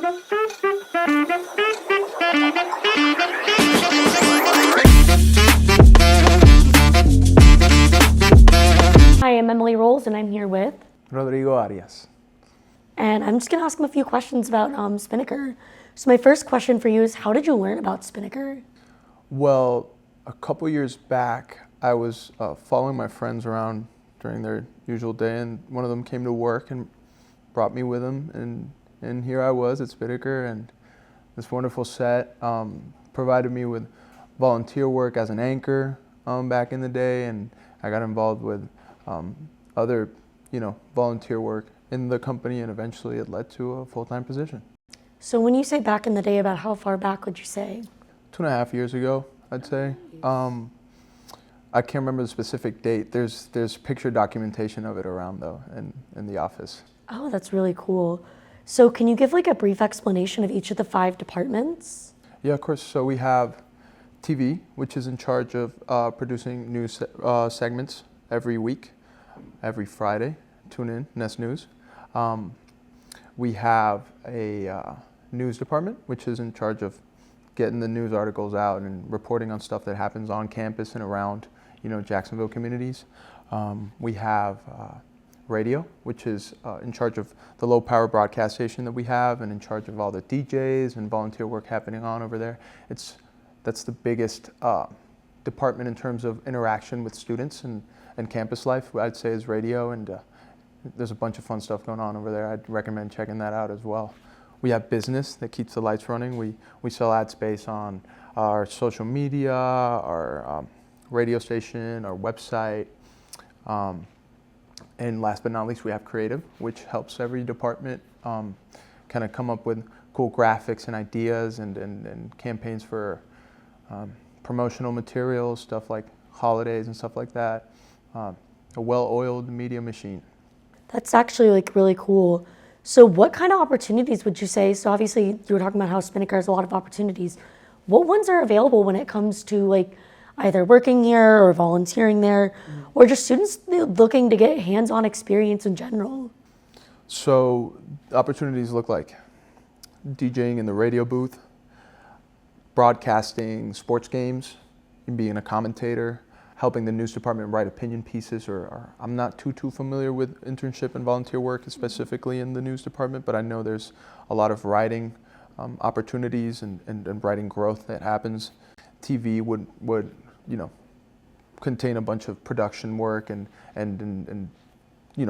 Hi, I'm Emily Rolls, and I'm here with Rodrigo Arias. And I'm just going to ask him a few questions about Spinnaker. So my first question for you is, how did you learn about Spinnaker? Well, a couple years back, I was following my friends around during their usual day, and one of them came to work and brought me with him, and here I was at Spinnaker, and this wonderful set provided me with volunteer work as an anchor back in the day, and I got involved with other, volunteer work in the company, and eventually it led to a full-time position. So when you say back in the day, about how far back would you say? 2.5 years ago, I'd say. I can't remember the specific date. There's picture documentation of it around though, in the office. Oh, that's really cool. So can you give like a brief explanation of each of the 5 departments? Yeah, of course. So we have TV, which is in charge of producing news segments every week, every Friday. Tune in, Nest News. We have a news department, which is in charge of getting the news articles out and reporting on stuff that happens on campus and around, Jacksonville communities. We have radio, which is in charge of the low power broadcast station that we have and in charge of all the DJs and volunteer work happening on over there. That's the biggest department in terms of interaction with students and campus life, I'd say, is radio, and there's a bunch of fun stuff going on over there. I'd recommend checking that out as well. We have business that keeps the lights running. We sell ad space on our social media, our radio station, our website. And last but not least, we have creative, which helps every department kind of come up with cool graphics and ideas and campaigns for promotional materials, stuff like holidays and stuff like that. A well-oiled media machine. That's actually like really cool. So what kind of opportunities would you say? So obviously you were talking about how Spinnaker has a lot of opportunities. What ones are available when it comes to like either working here or volunteering there, or just students looking to get hands-on experience in general? So opportunities look like DJing in the radio booth, broadcasting sports games, being a commentator, helping the news department write opinion pieces, or I'm not too familiar with internship and volunteer work specifically in the news department, but I know there's a lot of writing opportunities and writing growth that happens. TV would contain a bunch of production work and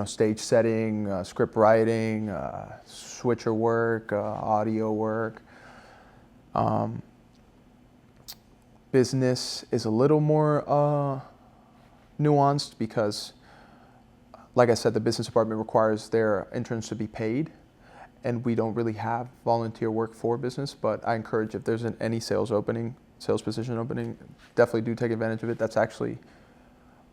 stage setting, script writing, switcher work, audio work. Business is a little more nuanced because, like I said, the business department requires their interns to be paid, and we don't really have volunteer work for business, but I encourage, if there's any sales position opening, definitely do take advantage of it. That's actually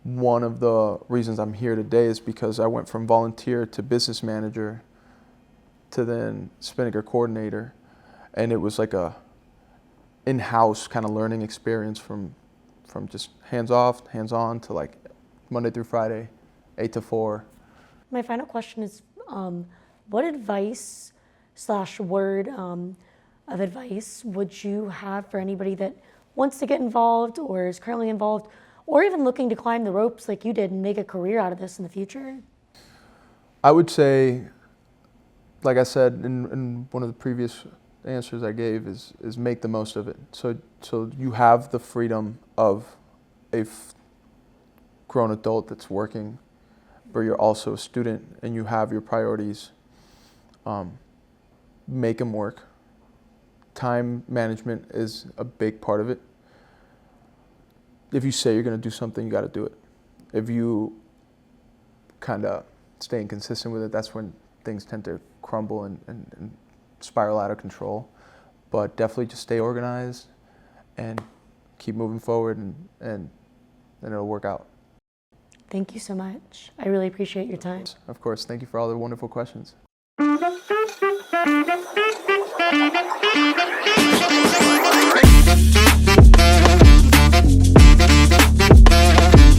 one of the reasons I'm here today, is because I went from volunteer to business manager to then Spinnaker coordinator, and it was like a in-house kind of learning experience from just hands-off, hands-on to like Monday through Friday, 8 to 4. My final question is, what advice / word of advice would you have for anybody that wants to get involved or is currently involved, or even looking to climb the ropes like you did and make a career out of this in the future? I would say, like I said in one of the previous answers I gave, is make the most of it. So you have the freedom of a grown adult that's working, but you're also a student and you have your priorities. Make them work. Time management is a big part of it. If you say you're going to do something, you got to do it. If you kind of stay inconsistent with it, that's when things tend to crumble and spiral out of control. But definitely just stay organized and keep moving forward, and it'll work out. Thank you so much. I really appreciate your time. Of course. Thank you for all the wonderful questions.